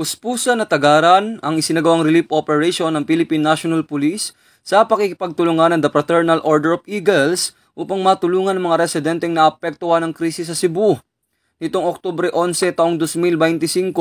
Puspusan na tagaran ang isinagawang relief operation ng Philippine National Police sa pakikipagtulungan ng The Fraternal Order of Eagles upang matulungan ang mga residenteng naapektuhan ng krisis sa Cebu. Nitong Oktubre 11 taong 2025,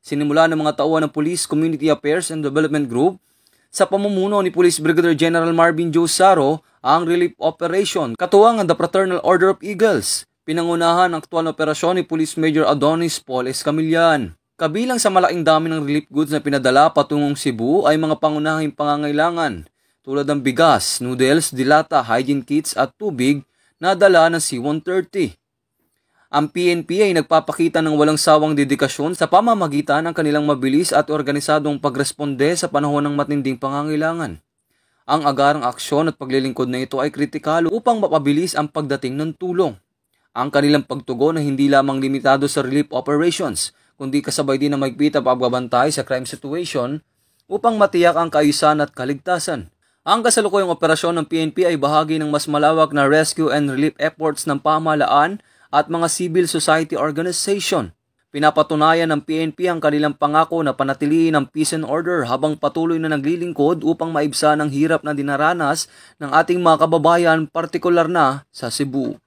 sinimula ng mga tauhan ng Police Community Affairs and Development Group sa pamumuno ni Police Brigadier General Marvin Joe Saro ang relief operation katuwang ang The Fraternal Order of Eagles. Pinangunahan ang aktual na operasyon ni Police Major Adonis Paul Escamillan. Kabilang sa malaking dami ng relief goods na pinadala patungong Cebu ay mga pangunahing pangangailangan tulad ng bigas, noodles, dilata, hygiene kits at tubig na dala ng C-130. Ang PNP ay nagpapakita ng walang sawang dedikasyon sa pamamagitan ng kanilang mabilis at organisadong pagresponde sa panahon ng matinding pangangailangan. Ang agarang aksyon at paglilingkod na ito ay kritikal upang mapabilis ang pagdating ng tulong. Ang kanilang pagtugon ay hindi lamang limitado sa relief operations, kundi kasabay din ng mahigpit ang pagbabantay sa crime situation upang matiyak ang kaayusan at kaligtasan. Ang kasalukuyang operasyon ng PNP ay bahagi ng mas malawak na rescue and relief efforts ng pamahalaan at mga civil society organization. Pinapatunayan ng PNP ang kanilang pangako na panatilihin ang peace and order habang patuloy na naglilingkod upang maibsan ang hirap na dinaranas ng ating mga kababayan, partikular na sa Cebu.